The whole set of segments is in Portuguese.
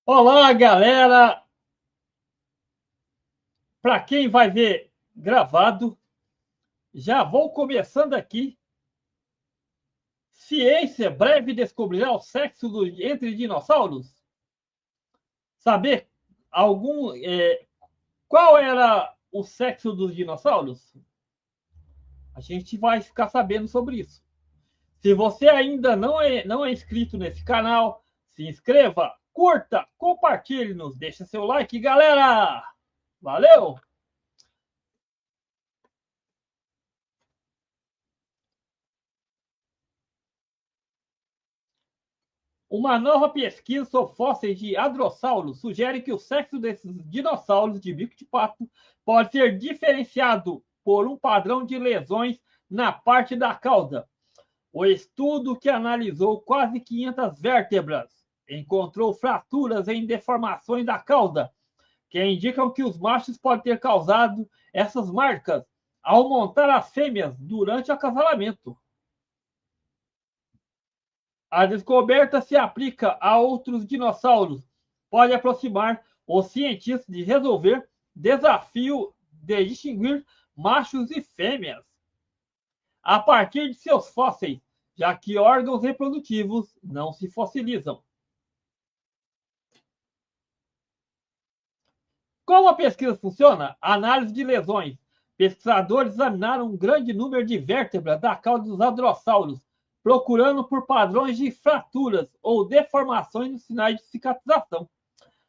Olá, galera! Para quem vai ver gravado, já vou começando aqui. Ciência breve descobrirá o sexo entre dinossauros? Saber algum qual era o sexo dos dinossauros? A gente vai ficar sabendo sobre isso. Se você ainda não é inscrito nesse canal, se inscreva, curta, compartilhe-nos, deixa seu like, galera! Valeu! Uma nova pesquisa sobre fósseis de hadrossauros sugere que o sexo desses dinossauros de bico de pato pode ser diferenciado por um padrão de lesões na parte da cauda. O estudo, que analisou quase 500 vértebras, encontrou fraturas em deformações da cauda, que indicam que os machos podem ter causado essas marcas ao montar as fêmeas durante o acasalamento. A descoberta se aplica a outros dinossauros. Pode aproximar os cientistas de resolver desafio de distinguir machos e fêmeas a partir de seus fósseis, já que órgãos reprodutivos não se fossilizam. Como a pesquisa funciona? Análise de lesões. Pesquisadores examinaram um grande número de vértebras da cauda dos hadrossauros, procurando por padrões de fraturas ou deformações nos sinais de cicatrização.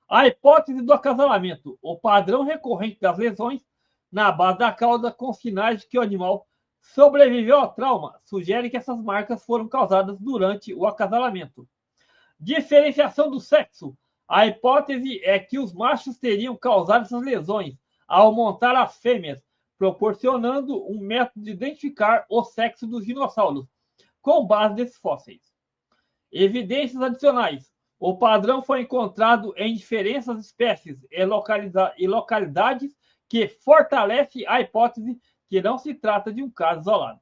A hipótese do acasalamento, o padrão recorrente das lesões na base da cauda com sinais de que o animal sobreviveu ao trauma, sugere que essas marcas foram causadas durante o acasalamento. Diferenciação do sexo. A hipótese é que os machos teriam causado essas lesões ao montar as fêmeas, proporcionando um método de identificar o sexo dos dinossauros, com base nesses fósseis. Evidências adicionais. O padrão foi encontrado em diferentes espécies e localidades, que fortalece a hipótese que não se trata de um caso isolado.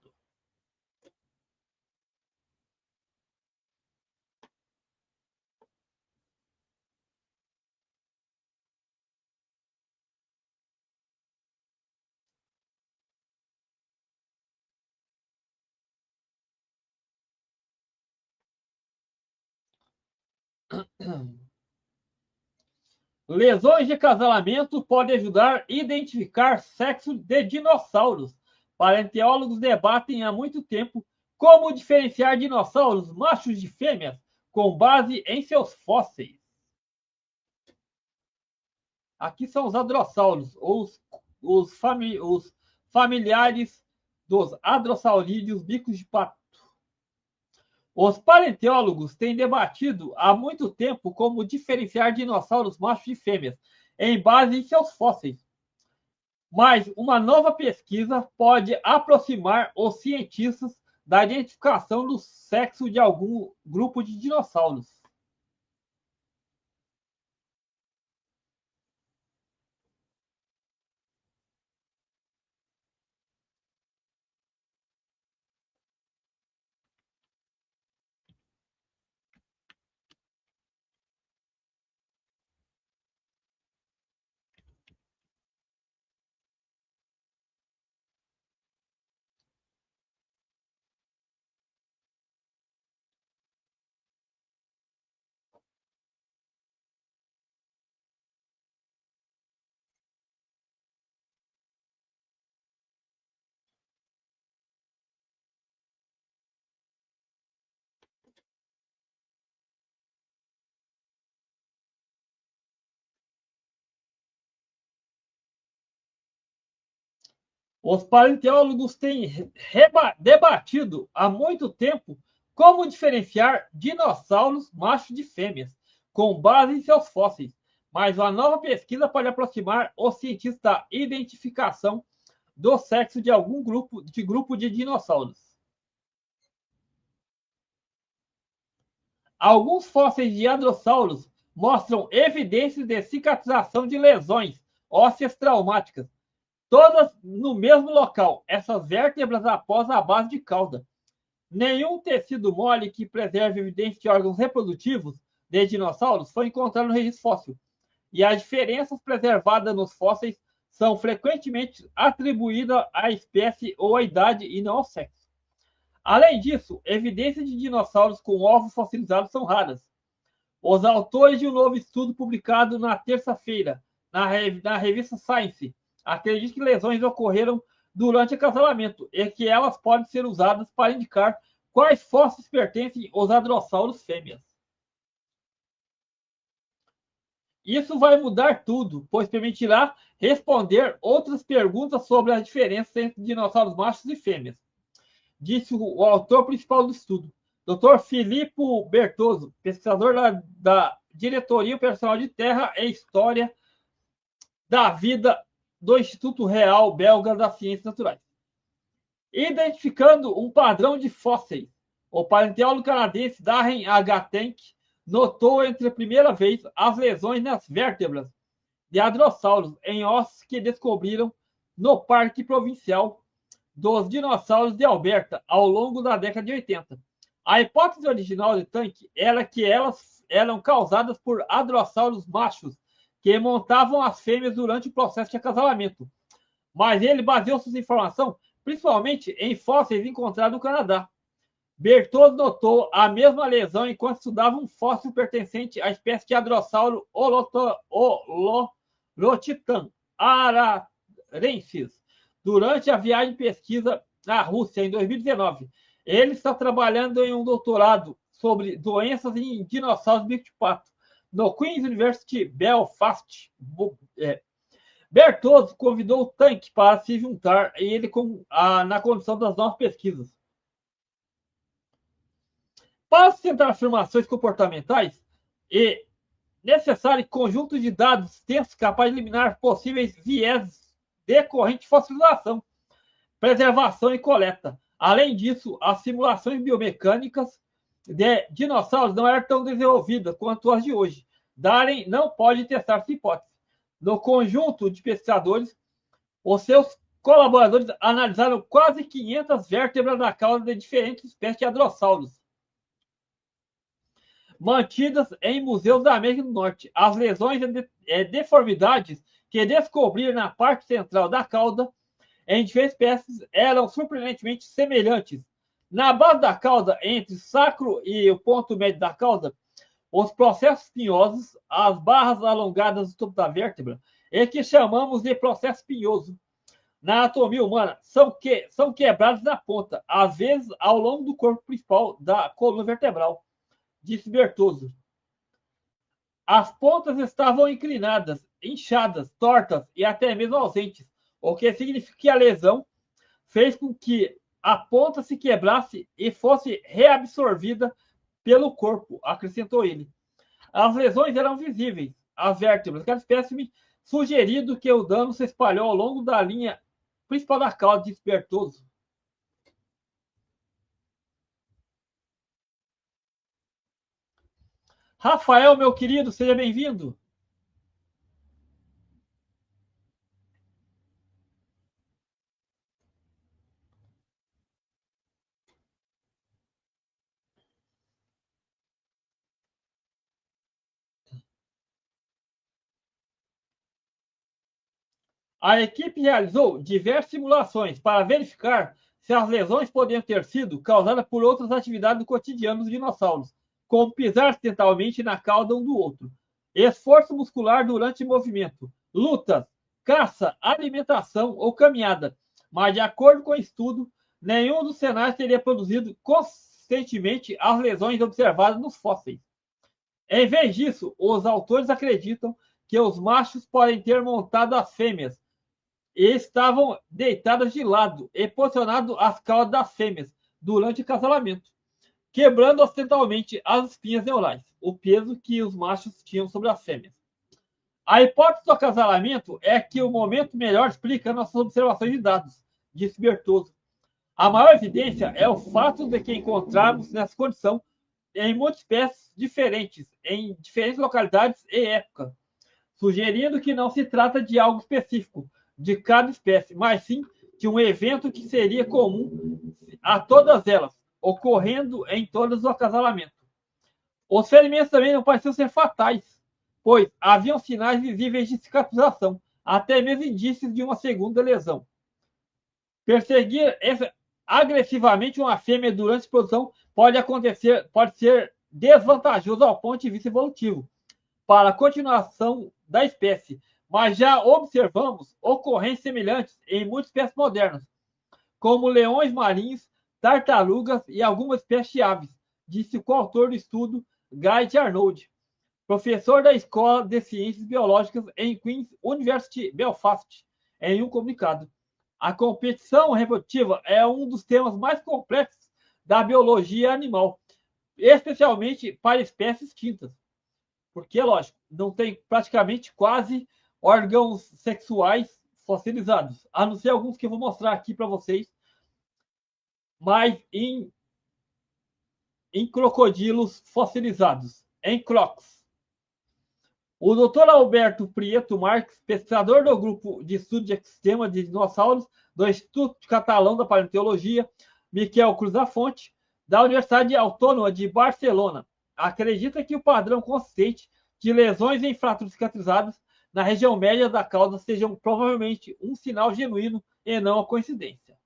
Lesões de acasalamento podem ajudar a identificar sexo de dinossauros. Paleontólogos debatem há muito tempo como diferenciar dinossauros machos de fêmeas com base em seus fósseis. Aqui são os hadrossauros, ou os familiares dos hadrossaurídeos bicos de pato. Os paleontólogos têm debatido há muito tempo como diferenciar dinossauros machos de fêmeas, em base em seus fósseis. Mas uma nova pesquisa pode aproximar os cientistas da identificação do sexo de algum grupo de dinossauros. Os paleontólogos têm debatido há muito tempo como diferenciar dinossauros machos de fêmeas, com base em seus fósseis. Mas uma nova pesquisa pode aproximar os cientistas da identificação do sexo de algum grupo de dinossauros. Alguns fósseis de hadrossauros mostram evidências de cicatrização de lesões ósseas traumáticas, todas no mesmo local, essas vértebras após a base de cauda. Nenhum tecido mole que preserve evidência de órgãos reprodutivos de dinossauros foi encontrado no registro fóssil, e as diferenças preservadas nos fósseis são frequentemente atribuídas à espécie ou à idade e não ao sexo. Além disso, evidências de dinossauros com ovos fossilizados são raras. Os autores de um novo estudo publicado na terça-feira na revista Science acreditam que lesões ocorreram durante acasalamento e que elas podem ser usadas para indicar quais fósseis pertencem aos hadrossauros fêmeas. Isso vai mudar tudo, pois permitirá responder outras perguntas sobre as diferenças entre dinossauros machos e fêmeas, disse o autor principal do estudo, Dr. Filippo Bertozzo, pesquisador da Diretoria Operacional de Terra e História da Vida do Instituto Real Belga das Ciências Naturais. Identificando um padrão de fósseis, o paleontólogo canadense Darren H. Tank notou entre a primeira vez as lesões nas vértebras de hadrossauros em ossos que descobriram no Parque Provincial dos Dinossauros de Alberta ao longo da década de 80. A hipótese original de Tank era que elas eram causadas por hadrossauros machos que montavam as fêmeas durante o processo de acasalamento, mas ele baseou sua informação principalmente em fósseis encontrados no Canadá. Bertozzo notou a mesma lesão enquanto estudava um fóssil pertencente à espécie de hadrossauro Holotitan ararensis durante a viagem de pesquisa na Rússia em 2019. Ele está trabalhando em um doutorado sobre doenças em dinossauros bico de pato no Queen's University Belfast. Bertozzo convidou o Tank para se juntar a ele na condução das novas pesquisas. Para sustentar afirmações comportamentais, é necessário conjunto de dados extensos capaz de eliminar possíveis viés decorrentes de fossilização, preservação e coleta. Além disso, as simulações biomecânicas de dinossauros não eram tão desenvolvidas quanto as de hoje. Darren não pode testar essa hipótese. No conjunto de pesquisadores, os seus colaboradores analisaram quase 500 vértebras da cauda de diferentes espécies de hadrossauros, mantidas em museus da América do Norte. As lesões e deformidades que descobriram na parte central da cauda em diferentes espécies eram surpreendentemente semelhantes. Na base da cauda, entre o sacro e o ponto médio da cauda, os processos espinhosos, as barras alongadas do topo da vértebra, é que chamamos de processo espinhoso, na anatomia humana, são quebrados na ponta, às vezes ao longo do corpo principal da coluna vertebral, disse Bertozzo. As pontas estavam inclinadas, inchadas, tortas e até mesmo ausentes, o que significa que a lesão fez com que a ponta se quebrasse e fosse reabsorvida pelo corpo, acrescentou ele. As lesões eram visíveis, as vértebras, cada espécime sugerindo que o dano se espalhou ao longo da linha principal da cauda, disse Bertozzo. Rafael, meu querido, seja bem-vindo. A equipe realizou diversas simulações para verificar se as lesões poderiam ter sido causadas por outras atividades do cotidiano dos dinossauros, como pisar acidentalmente na cauda um do outro, esforço muscular durante movimento, lutas, caça, alimentação ou caminhada. Mas, de acordo com o estudo, nenhum dos cenários teria produzido consistentemente as lesões observadas nos fósseis. Em vez disso, os autores acreditam que os machos podem ter montado as fêmeas e estavam deitadas de lado e posicionado as caudas das fêmeas durante o acasalamento, quebrando acidentalmente as espinhas neurais, o peso que os machos tinham sobre as fêmeas. A hipótese do acasalamento é que o momento melhor explica nossas observações de dados, disse Bertozzo. A maior evidência é o fato de que encontramos nessa condição em muitas espécies diferentes, em diferentes localidades e épocas, sugerindo que não se trata de algo específico de cada espécie, mas sim de um evento que seria comum a todas elas, ocorrendo em todos os acasalamentos. Os ferimentos também não pareciam ser fatais, pois haviam sinais visíveis de cicatrização, até mesmo indícios de uma segunda lesão. Perseguir agressivamente uma fêmea durante a exposição pode ser desvantajoso ao ponto de vista evolutivo para a continuação da espécie, mas já observamos ocorrências semelhantes em muitas espécies modernas, como leões marinhos, tartarugas e algumas espécies de aves, disse o coautor do estudo, Guy Arnold, professor da Escola de Ciências Biológicas em Queen's University, Belfast, em um comunicado. A competição reprodutiva é um dos temas mais complexos da biologia animal, especialmente para espécies extintas. Porque, lógico, não tem praticamente quase órgãos sexuais fossilizados, a não ser alguns que eu vou mostrar aqui para vocês, mas em crocodilos fossilizados, em crocs. O Dr. Alberto Prieto Marques, pesquisador do grupo de estudo de ecossistema de dinossauros do Instituto Catalão da Paleontologia, Miquel Cruz da Fonte, da Universidade Autônoma de Barcelona, acredita que o padrão consistente de lesões em fraturas cicatrizadas na região média da cauda sejam provavelmente um sinal genuíno e não a coincidência.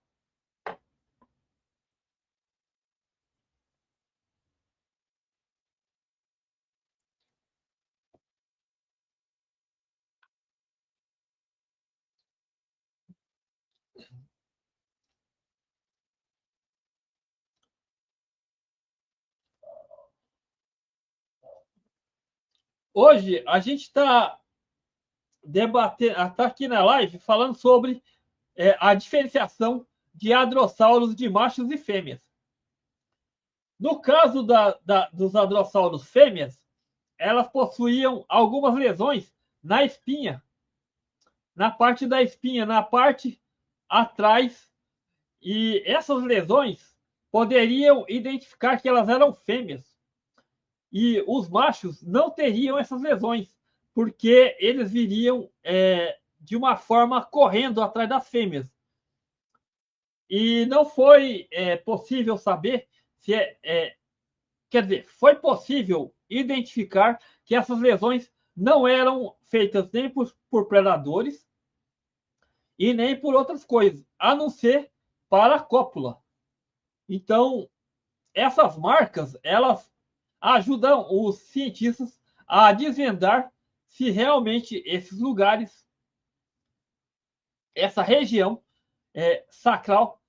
Hoje a gente está debatendo, está aqui na live falando sobre a diferenciação de hadrossauros de machos e fêmeas. No caso dos hadrossauros fêmeas, elas possuíam algumas lesões na espinha, na parte da espinha, na parte atrás, e essas lesões poderiam identificar que elas eram fêmeas. E os machos não teriam essas lesões, porque eles viriam de uma forma correndo atrás das fêmeas. E não foi possível saber se quer dizer, foi possível identificar que essas lesões não eram feitas nem por predadores e nem por outras coisas, a não ser para a cópula. Então, essas marcas, elas ajudam os cientistas a desvendar se realmente esses lugares, essa região sacral,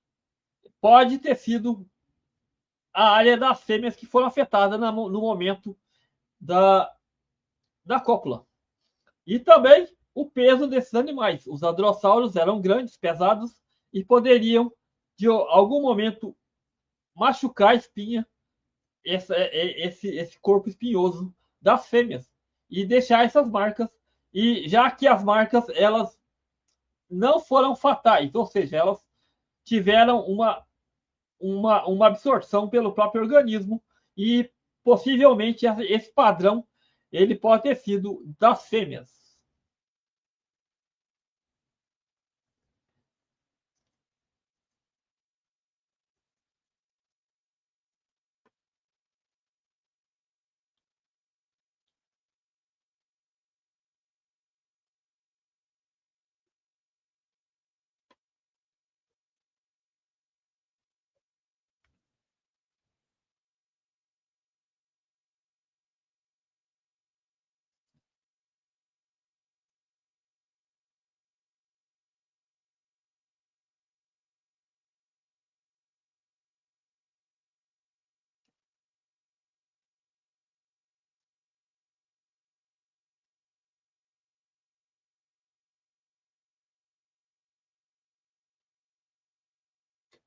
pode ter sido a área das fêmeas que foram afetadas no momento da cópula. E também o peso desses animais. Os hadrossauros eram grandes, pesados e poderiam, de algum momento, machucar a espinha, esse corpo espinhoso das fêmeas e deixar essas marcas. E já que as marcas elas não foram fatais, ou seja, elas tiveram uma absorção pelo próprio organismo e possivelmente esse padrão ele pode ter sido das fêmeas.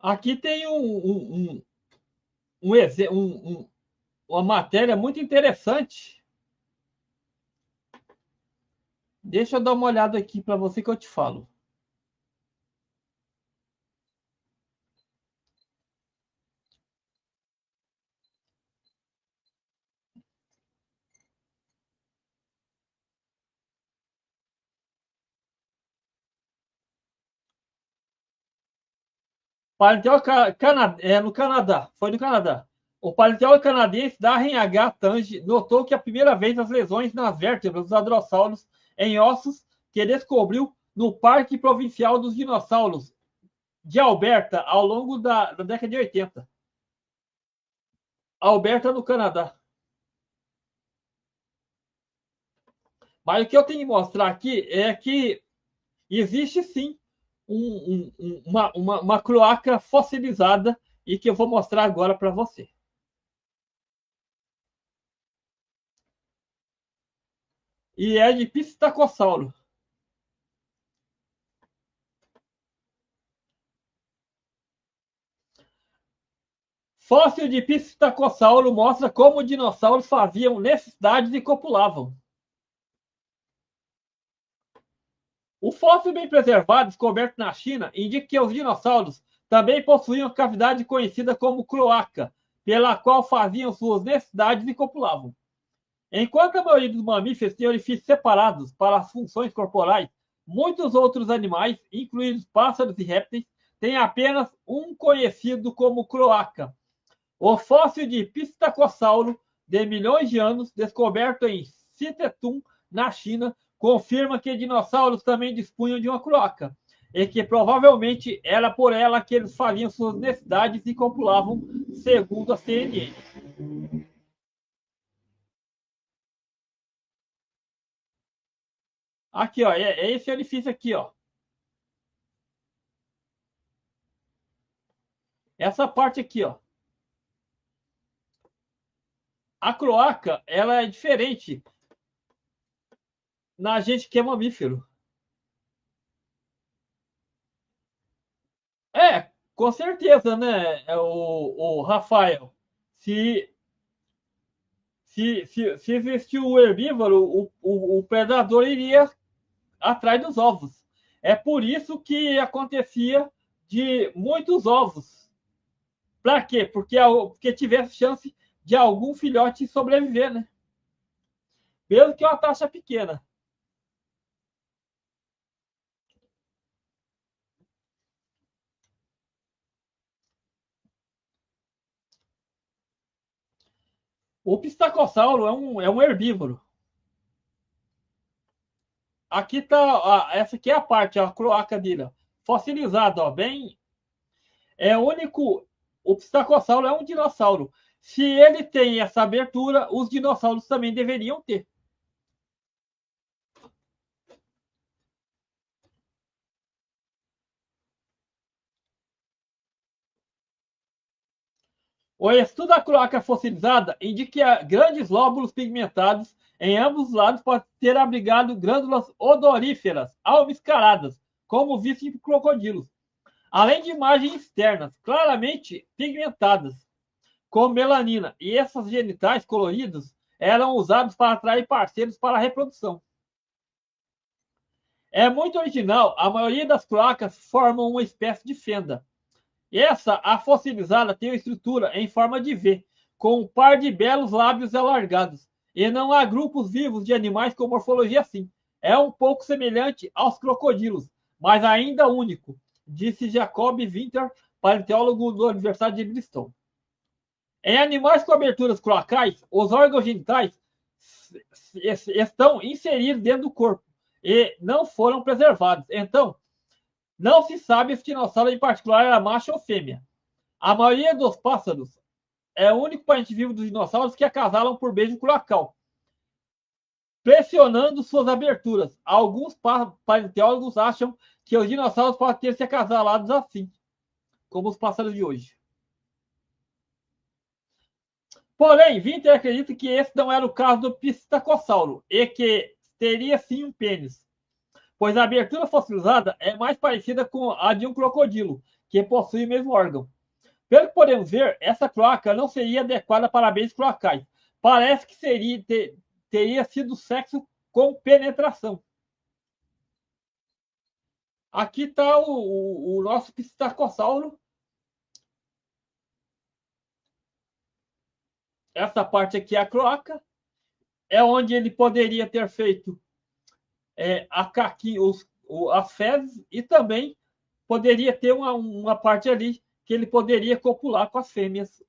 Aqui tem uma matéria muito interessante. Deixa eu dar uma olhada aqui para você que eu te falo. No Canadá, foi no Canadá. O paleontólogo canadense Darren H. Tange notou que a primeira vez as lesões nas vértebras dos hadrossauros em ossos que descobriu no Parque Provincial dos Dinossauros de Alberta ao longo da década de 80. Alberta, no Canadá. Mas o que eu tenho que mostrar aqui é que existe sim uma cloaca fossilizada e que eu vou mostrar agora para você. E é de Pistacossauro. Fóssil de Pistacossauro mostra como dinossauros faziam necessidades e copulavam. O fóssil bem preservado, descoberto na China, indica que os dinossauros também possuíam cavidade conhecida como cloaca, pela qual faziam suas necessidades e copulavam. Enquanto a maioria dos mamíferos tem orifícios separados para as funções corporais, muitos outros animais, incluindo pássaros e répteis, têm apenas um conhecido como cloaca. O fóssil de Pistacossauro, de milhões de anos, descoberto em Sitetun, na China, confirma que dinossauros também dispunham de uma cloaca, e que provavelmente era por ela que eles faziam suas necessidades e copulavam, segundo a CNN. Aqui, ó, é esse orifício aqui, ó. Essa parte aqui, ó. A cloaca, ela é diferente na gente que é mamífero. É, com certeza, né, o Rafael? Se, se existir o herbívoro, o predador iria atrás dos ovos. É por isso que acontecia de muitos ovos. Para quê? Porque tivesse chance de algum filhote sobreviver, né? Mesmo que é uma taxa pequena. O pistacossauro é um herbívoro. Aqui tá, essa aqui é a parte, a cloaca dele, ó, fossilizada, ó, bem. É único. O pistacossauro é um dinossauro. Se ele tem essa abertura, os dinossauros também deveriam ter. O estudo da cloaca fossilizada indica que grandes lóbulos pigmentados em ambos os lados podem ter abrigado glândulas odoríferas almiscaradas, como visto em crocodilos, além de imagens externas claramente pigmentadas, com melanina, e essas genitais coloridos eram usados para atrair parceiros para a reprodução. É muito original, a maioria das cloacas formam uma espécie de fenda. Essa, a fossilizada, tem uma estrutura em forma de V, com um par de belos lábios alargados, e não há grupos vivos de animais com morfologia assim. É um pouco semelhante aos crocodilos, mas ainda único, disse Jacob Winter, paleontólogo da Universidade de Bristol. Em animais com aberturas cloacais, os órgãos genitais estão inseridos dentro do corpo e não foram preservados. Então, não se sabe se o dinossauro em particular era macho ou fêmea. A maioria dos pássaros é o único parente vivo dos dinossauros que acasalam por beijo cloacal, pressionando suas aberturas. Alguns paleontólogos acham que os dinossauros podem ter se acasalados assim, como os pássaros de hoje. Porém, Winter acredita que esse não era o caso do pistacossauro e que teria sim um pênis, pois a abertura fossilizada é mais parecida com a de um crocodilo, que possui o mesmo órgão. Pelo que podemos ver, essa cloaca não seria adequada para beijos cloacais. Parece que teria sido sexo com penetração. Aqui está o nosso pistacossauro. Essa parte aqui é a cloaca. É onde ele poderia ter feito a caqui, as fezes, e também poderia ter uma parte ali que ele poderia copular com as fêmeas.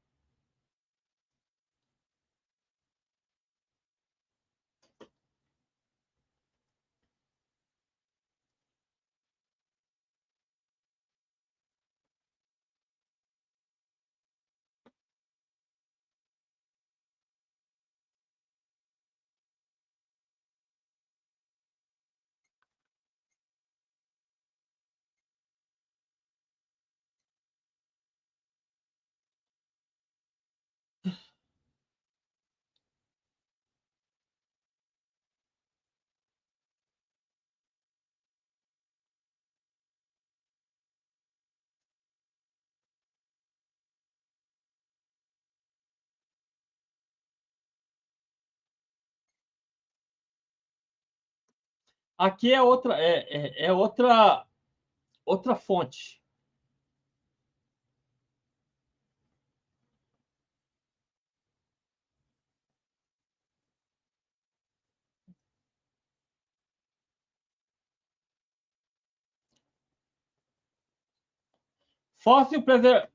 Aqui é outra fonte. Fóssil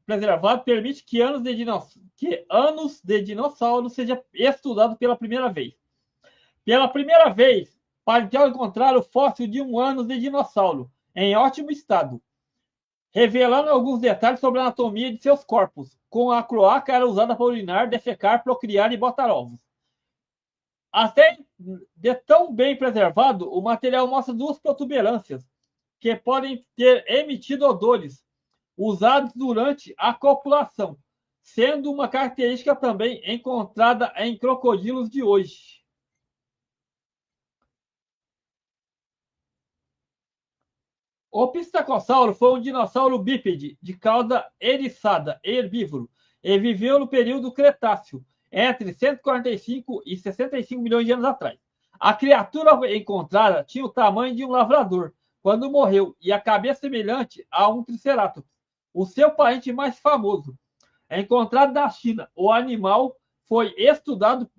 preservado permite que anos de dinossauro seja estudado pela primeira vez. Pela primeira vez, paleontólogos encontraram o fóssil de um ânus de dinossauro, em ótimo estado, revelando alguns detalhes sobre a anatomia de seus corpos. Com a cloaca era usada para urinar, defecar, procriar e botar ovos. Até de tão bem preservado, o material mostra duas protuberâncias que podem ter emitido odores usados durante a copulação, sendo uma característica também encontrada em crocodilos de hoje. O Pistacossauro foi um dinossauro bípede de cauda eriçada e herbívoro e viveu no período Cretáceo, entre 145 e 65 milhões de anos atrás. A criatura encontrada tinha o tamanho de um lavrador quando morreu e a cabeça semelhante a um triceratops. O seu parente mais famoso é encontrado na China. O animal foi estudado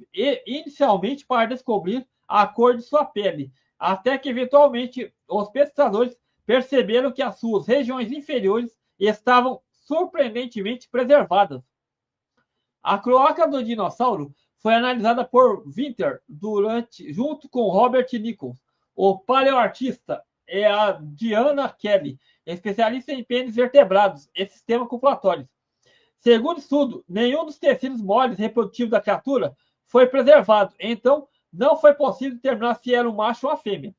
inicialmente para descobrir a cor de sua pele, até que eventualmente os pesquisadores perceberam que as suas regiões inferiores estavam surpreendentemente preservadas. A cloaca do dinossauro foi analisada por Winter junto com Robert Nichols. O paleoartista é a Diana Kelly, especialista em pênis vertebrados e sistemas copulatórios. Segundo estudo, nenhum dos tecidos moles reprodutivos da criatura foi preservado, então não foi possível determinar se era um macho ou uma fêmea.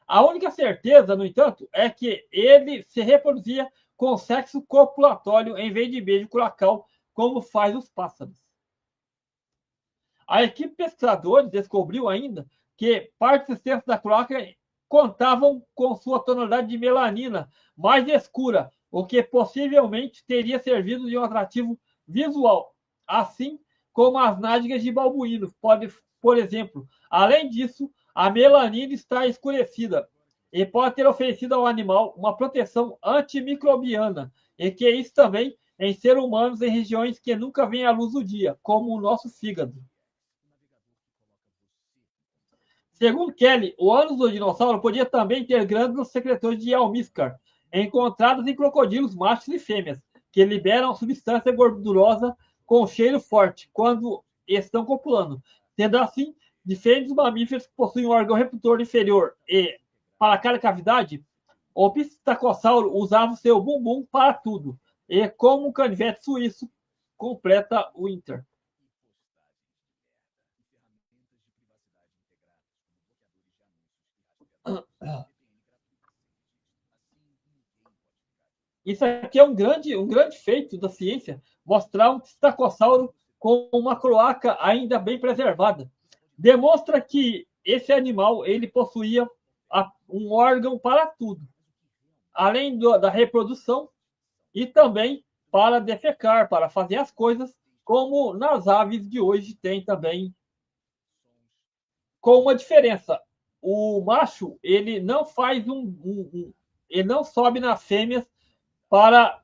A única certeza, no entanto, é que ele se reproduzia com sexo copulatório em vez de beijo curacal, como faz os pássaros. A equipe de pesquisadores descobriu ainda que partes extensas da cloaca contavam com sua tonalidade de melanina mais escura, o que possivelmente teria servido de um atrativo visual, assim como as nádegas de babuínos, por exemplo. Além disso, a melanina está escurecida e pode ter oferecido ao animal uma proteção antimicrobiana, e que isso também em seres humanos em regiões que nunca vêm à luz do dia, como o nosso fígado. Segundo Kelly, o ânus do dinossauro podia também ter glândulas secretórias de almíscar, encontradas em crocodilos machos e fêmeas, que liberam substância gordurosa com cheiro forte quando estão copulando. Sendo assim, diferentes mamíferos que possuem um órgão reprodutor inferior e para cada cavidade, o pistacossauro usava o seu bumbum para tudo. E como um canivete suíço, completa o Winter. Isso aqui é um grande feito da ciência, mostrar um pistacossauro com uma cloaca ainda bem preservada. Demonstra que esse animal ele possuía um órgão para tudo, além da reprodução e também para defecar, para fazer as coisas, como nas aves de hoje tem também, com uma diferença. O macho ele não faz ele não sobe nas fêmeas para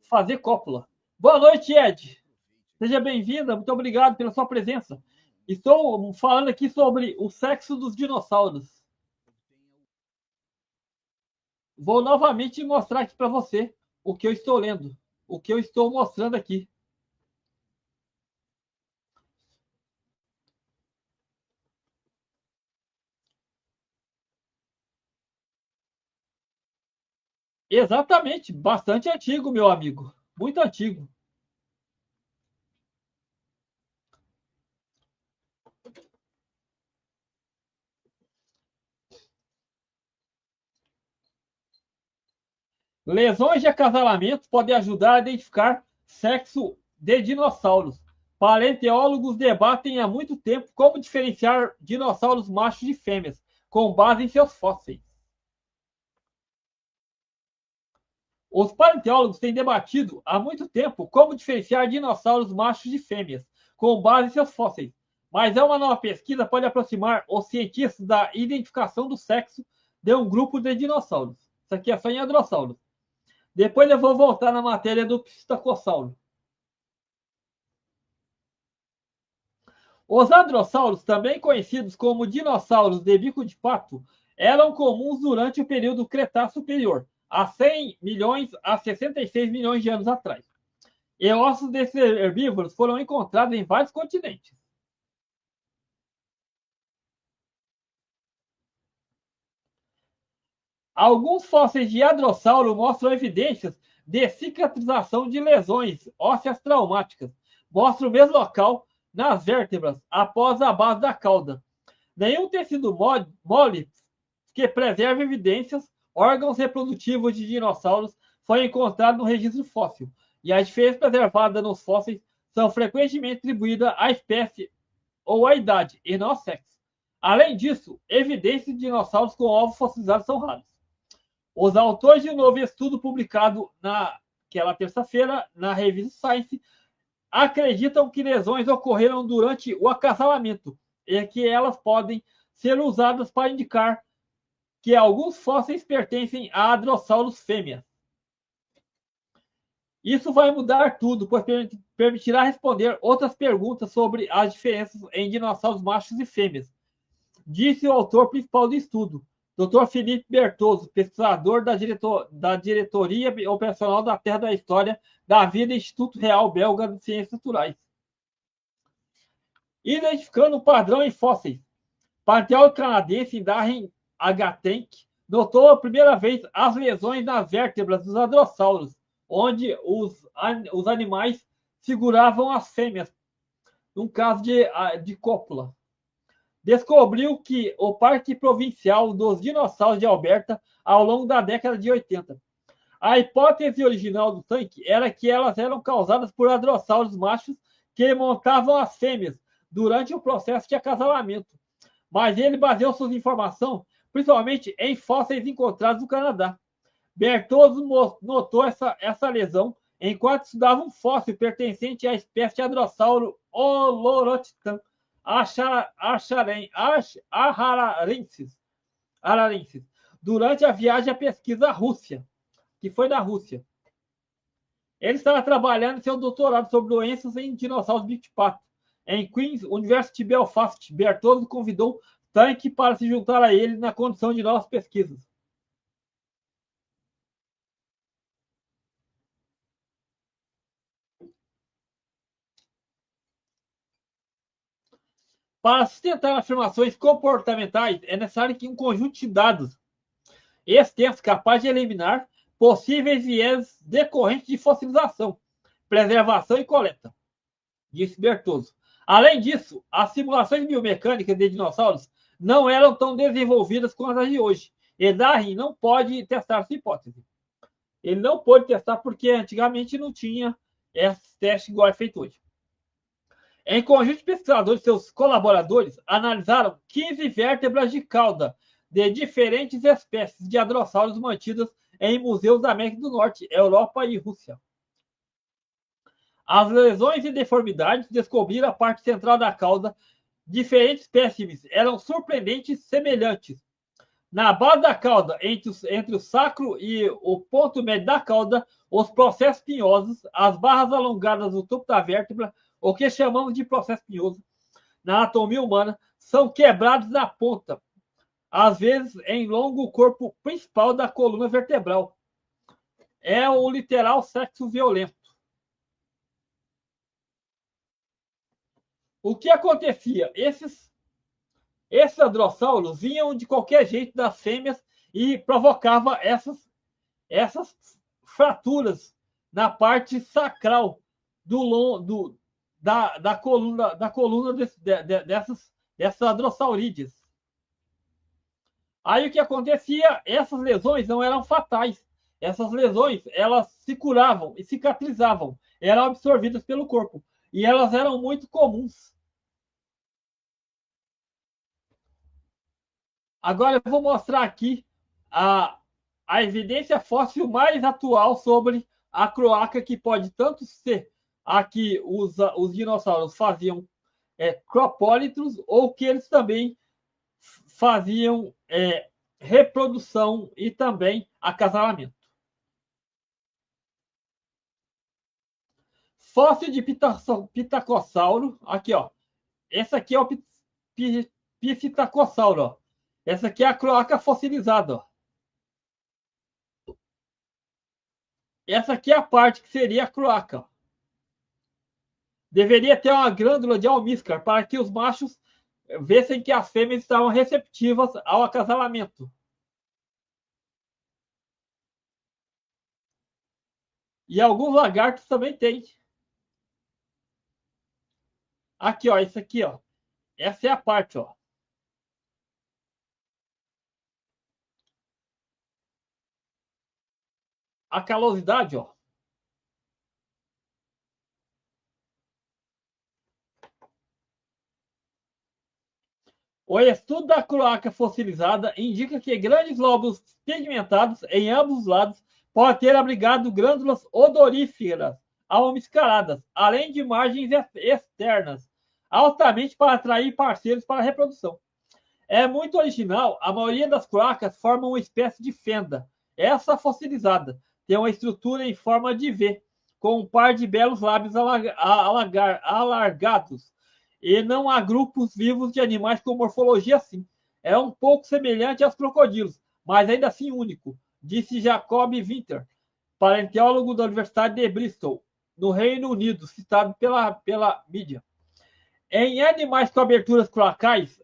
fazer cópula. Boa noite, Ed. Seja bem-vinda, muito obrigado pela sua presença. Estou falando aqui sobre o sexo dos dinossauros. Vou novamente mostrar aqui para você o que eu estou lendo, o que eu estou mostrando aqui. Exatamente, bastante antigo, meu amigo. Muito antigo. Lesões de acasalamento podem ajudar a identificar sexo de dinossauros. Paleontólogos debatem há muito tempo como diferenciar dinossauros machos de fêmeas, com base em seus fósseis. Os paleontólogos têm debatido há muito tempo como diferenciar dinossauros machos de fêmeas, com base em seus fósseis. Mas uma nova pesquisa pode aproximar os cientistas da identificação do sexo de um grupo de dinossauros. Isso aqui é só em hadrossauros. Depois eu vou voltar na matéria do pistacossauro. Os hadrossauros, também conhecidos como dinossauros de bico de pato, eram comuns durante o período Cretáceo Superior, há 100 milhões a 66 milhões de anos atrás. E ossos desses herbívoros foram encontrados em vários continentes. Alguns fósseis de hadrossauro mostram evidências de cicatrização de lesões ósseas traumáticas. Mostra o mesmo local nas vértebras após a base da cauda. Nenhum tecido mole que preserve evidências, órgãos reprodutivos de dinossauros foi encontrado no registro fóssil, e as diferenças preservadas nos fósseis são frequentemente atribuídas à espécie ou à idade, e não ao sexo. Além disso, evidências de dinossauros com ovos fossilizados são raras. Os autores de um novo estudo publicado naquela terça-feira na revista Science acreditam que lesões ocorreram durante o acasalamento e que elas podem ser usadas para indicar que alguns fósseis pertencem a hadrossauros fêmeas. Isso vai mudar tudo, pois permitirá responder outras perguntas sobre as diferenças em dinossauros machos e fêmeas, disse o autor principal do estudo, Dr. Felipe Bertozzo, pesquisador da Diretoria Operacional da Terra da História da Vida Instituto Real Belga de Ciências Naturais. Identificando um padrão em fósseis, paleontólogo canadense Darren H. Tank notou a primeira vez as lesões nas vértebras dos hadrossauros, onde os animais seguravam as fêmeas, num caso de cópula. Descobriu que o Parque Provincial dos Dinossauros de Alberta ao longo da década de 80. A hipótese original do tanque era que elas eram causadas por hadrossauros machos que montavam as fêmeas durante o processo de acasalamento. Mas ele baseou suas informações principalmente em fósseis encontrados no Canadá. Bertozzo notou essa lesão enquanto estudava um fóssil pertencente à espécie de hadrossauro Olorotitan ararensis, durante a viagem à pesquisa à Rússia, que foi na Rússia. Ele estava trabalhando em seu doutorado sobre doenças em dinossauros bico de pato. Em Queen's University Belfast, Bertozzo convidou Tank para se juntar a ele na condução de novas pesquisas. Para sustentar afirmações comportamentais, é necessário que um conjunto de dados extenso capaz de eliminar possíveis viés decorrentes de fossilização, preservação e coleta, disse Bertozzo. Além disso, as simulações biomecânicas de dinossauros não eram tão desenvolvidas quanto as de hoje, e Darwin não pode testar essa hipótese. Ele não pôde testar porque antigamente não tinha esse teste igual é feito hoje. Em conjunto, pesquisadores e seus colaboradores analisaram 15 vértebras de cauda de diferentes espécies de hadrossauros mantidas em museus da América do Norte, Europa e Rússia. As lesões e deformidades descobriram a parte central da cauda. Diferentes espécimes eram surpreendentes semelhantes. Na base da cauda, entre o sacro e o ponto médio da cauda, os processos pinhosos, as barras alongadas no topo da vértebra, o que chamamos de processo pinhoso, na anatomia humana, são quebrados na ponta, às vezes em longo corpo principal da coluna vertebral. É o literal sexo violento. O que acontecia? Esses hadrossauros vinham de qualquer jeito das fêmeas e provocava essas fraturas na parte sacral da coluna dessas hadrossaurídeas. Aí o que acontecia? Essas lesões não eram fatais. Essas lesões, elas se curavam e cicatrizavam, eram absorvidas pelo corpo. E elas eram muito comuns. Agora eu vou mostrar aqui a evidência fóssil mais atual sobre a cloaca, que pode tanto ser a que os dinossauros faziam cropólitros, ou que eles também faziam reprodução e também acasalamento. Fóssil de Pitacossauro, aqui ó, esse aqui é o Pistacossauro, ó. Essa aqui é a cloaca fossilizada, ó. Essa aqui é a parte que seria a cloaca, ó. Deveria ter uma glândula de almíscar para que os machos vissem que as fêmeas estavam receptivas ao acasalamento. E alguns lagartos também têm. Aqui, ó, isso aqui, ó. Essa é a parte, ó. A calosidade, ó. O estudo da cloaca fossilizada indica que grandes lobos pigmentados em ambos os lados podem ter abrigado glândulas odoríferas almiscaradas, além de margens externas, altamente para atrair parceiros para a reprodução. É muito original, a maioria das cloacas forma uma espécie de fenda. Essa fossilizada tem uma estrutura em forma de V, com um par de belos lábios alargados, e não há grupos vivos de animais com morfologia assim. É um pouco semelhante aos crocodilos, mas ainda assim único, disse Jacob Winter, paleontólogo da Universidade de Bristol, no Reino Unido, citado pela mídia. Em animais com aberturas cloacais,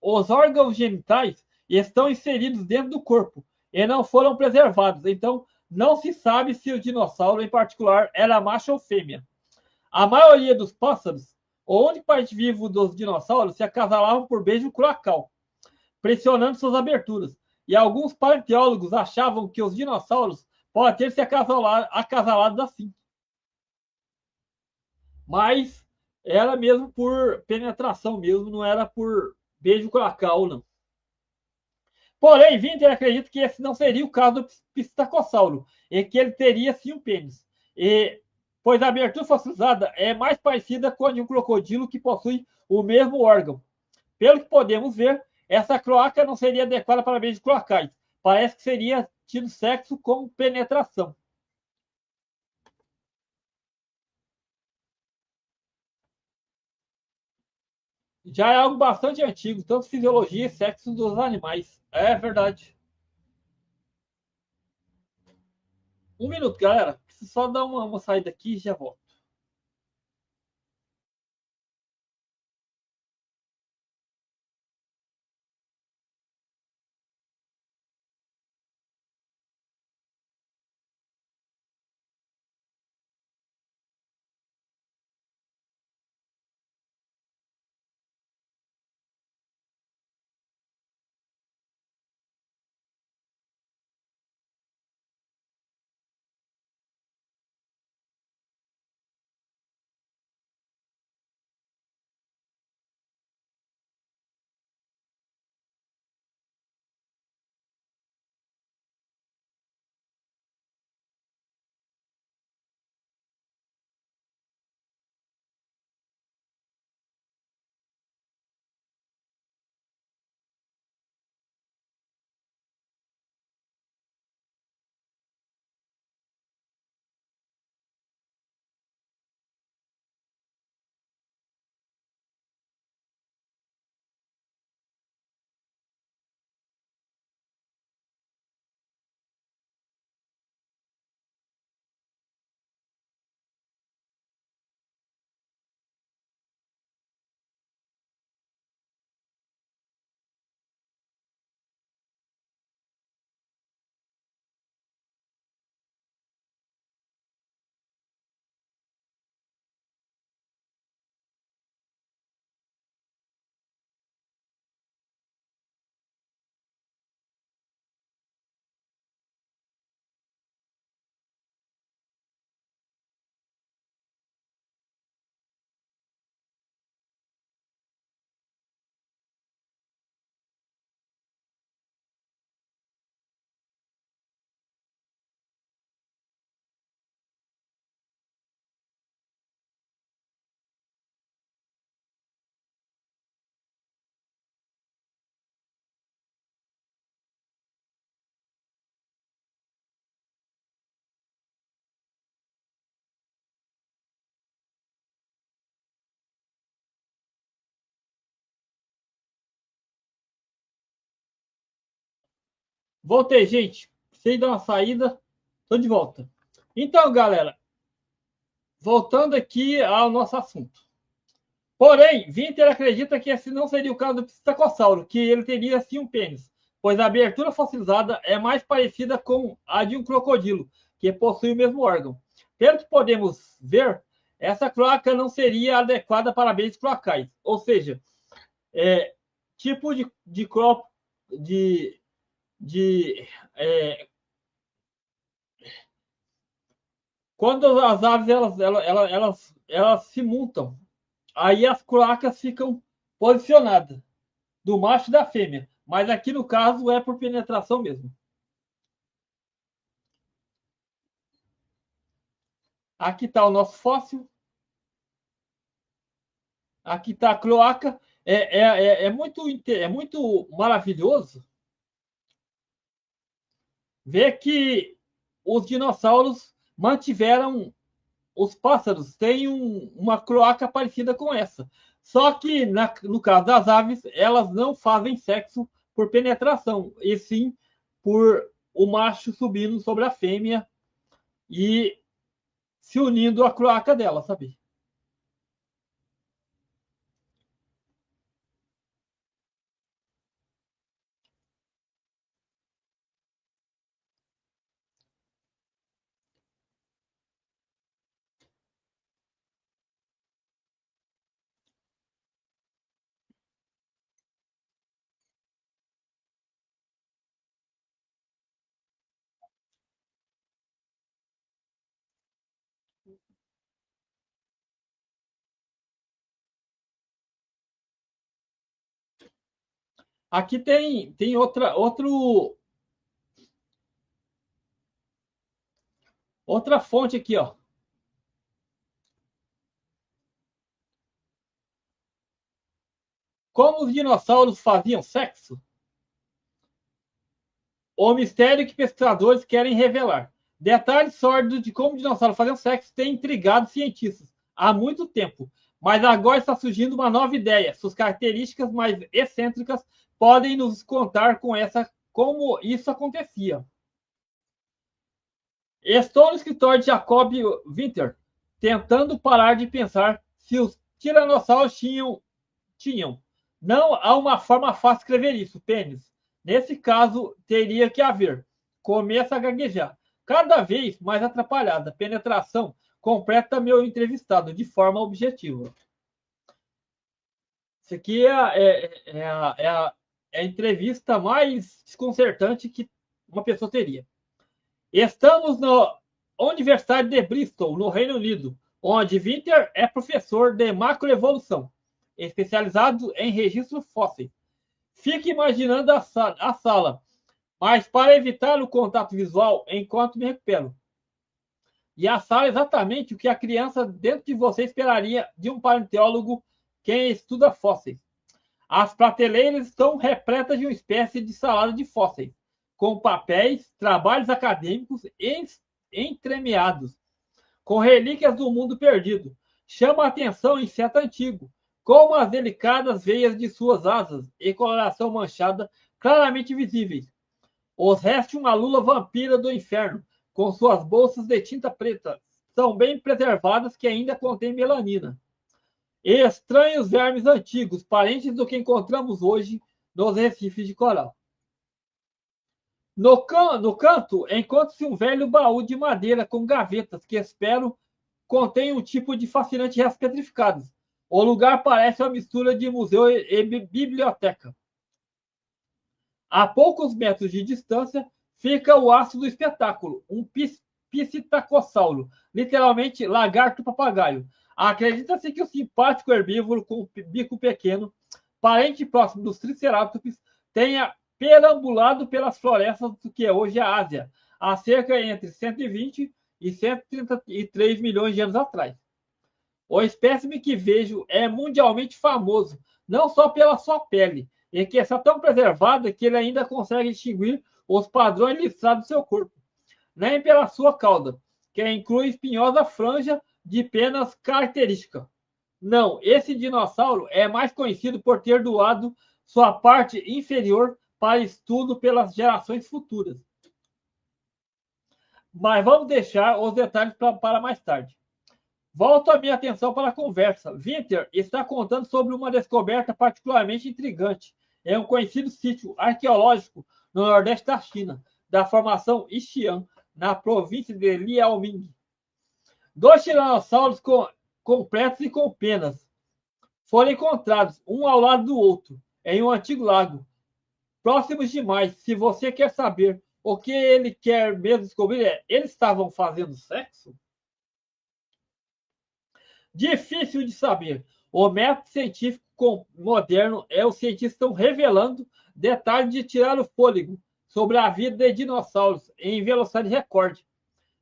os órgãos genitais estão inseridos dentro do corpo e não foram preservados. Então, não se sabe se o dinossauro, em particular, era macho ou fêmea. A maioria dos pássaros, o único parte vivo dos dinossauros, se acasalavam por beijo cloacal, pressionando suas aberturas. E alguns paleontólogos achavam que os dinossauros podem ter se acasalados assim. Mas era mesmo por penetração mesmo, não era por beijo cloacal, não. Porém, Winter acredita que esse não seria o caso do Pistacossauro, e que ele teria sim um pênis. Pois a abertura fossilizada é mais parecida com a de um crocodilo que possui o mesmo órgão. Pelo que podemos ver, essa cloaca não seria adequada para beijos cloacais. Parece que seria tido sexo com penetração. Já é algo bastante antigo, tanto fisiologia e sexo dos animais. É verdade. Um minuto, galera. Preciso só dar uma saída aqui e já volto. Voltei, gente. Precisei dar uma saída. Tô de volta. Então, galera, voltando aqui ao nosso assunto. Porém, Winter acredita que esse não seria o caso do psitacossauro, que ele teria sim um pênis, pois a abertura fossilizada é mais parecida com a de um crocodilo, que possui o mesmo órgão. Pelo que podemos ver, essa cloaca não seria adequada para beijos cloacais, ou seja, tipo de, de quando as aves elas se montam, aí as cloacas ficam posicionadas do macho e da fêmea, mas aqui no caso é por penetração mesmo. Aqui está o nosso fóssil, aqui está a cloaca. É muito maravilhoso ver que os dinossauros mantiveram. Os pássaros têm uma cloaca parecida com essa. Só que, no caso das aves, elas não fazem sexo por penetração, e sim por o macho subindo sobre a fêmea e se unindo à cloaca dela, sabe? Aqui tem outra fonte aqui, ó. Como os dinossauros faziam sexo? O mistério que pesquisadores querem revelar. Detalhes sórdidos de como dinossauros faziam sexo têm intrigado cientistas há muito tempo, mas agora está surgindo uma nova ideia. Suas características mais excêntricas podem nos contar como isso acontecia. Estou no escritório de Jacob Winter, tentando parar de pensar se os tiranossauros tinham. Não há uma forma fácil de escrever isso, pênis. Nesse caso, teria que haver. Começa a gaguejar. Cada vez mais atrapalhada. Penetração completa meu entrevistado de forma objetiva. Isso aqui é a entrevista mais desconcertante que uma pessoa teria. Estamos na Universidade de Bristol, no Reino Unido, onde Winter é professor de macroevolução, especializado em registros fósseis. Fique imaginando a sala, mas para evitar o contato visual enquanto me recupero. E a sala é exatamente o que a criança dentro de você esperaria de um paleontólogo que estuda fósseis. As prateleiras estão repletas de uma espécie de salada de fósseis, com papéis, trabalhos acadêmicos entremeados, com relíquias do mundo perdido. Chama a atenção o inseto antigo, como as delicadas veias de suas asas e coloração manchada claramente visíveis. Os restos de uma lula vampira do inferno, com suas bolsas de tinta preta, são bem preservadas que ainda contêm melanina. E estranhos vermes antigos, parentes do que encontramos hoje nos recifes de coral. No canto, encontra-se um velho baú de madeira com gavetas que espero contém um tipo de fascinante restos petrificados. O lugar parece uma mistura de museu e biblioteca. A poucos metros de distância fica o astro do espetáculo, um psitacossauro, literalmente lagarto-papagaio. Acredita-se que o simpático herbívoro com bico pequeno, parente próximo dos tricerátops, tenha perambulado pelas florestas do que é hoje a Ásia, há cerca entre 120 e 133 milhões de anos atrás. O espécime que vejo é mundialmente famoso, não só pela sua pele, e que está tão preservada que ele ainda consegue distinguir os padrões listrados do seu corpo, nem pela sua cauda, que inclui espinhosa franja de penas característica. Não, esse dinossauro é mais conhecido por ter doado sua parte inferior para estudo pelas gerações futuras. Mas vamos deixar os detalhes para mais tarde. Volto a minha atenção para a conversa. Winter está contando sobre uma descoberta particularmente intrigante. É um conhecido sítio arqueológico no nordeste da China, da formação Yixian, na província de Liaoming. Dois tiranossauros completos e com penas foram encontrados, um ao lado do outro, em um antigo lago. Próximos demais. Se você quer saber o que ele quer mesmo descobrir, eles estavam fazendo sexo? Difícil de saber. O método científico moderno é os cientistas estão revelando detalhes de tirar o fôlego sobre a vida de dinossauros em velocidade recorde.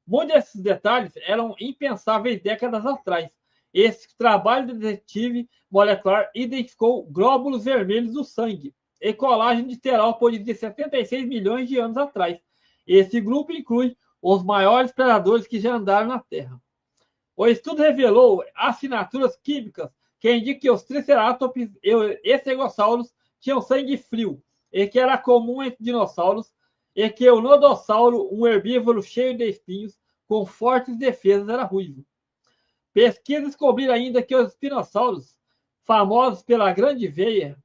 Muitos desses detalhes eram impensáveis décadas atrás. Esse trabalho de detetive molecular identificou glóbulos vermelhos do sangue e colágeno de terópodes de 76 milhões de anos atrás. Esse grupo inclui os maiores predadores que já andaram na Terra. O estudo revelou assinaturas químicas que indicam que os triceratops e stegossauros tinham sangue frio, e que era comum entre dinossauros, e que o nodossauro, um herbívoro cheio de espinhos, com fortes defesas, era ruivo. Pesquisas descobriram ainda que os espinossauros, famosos pela grande vela,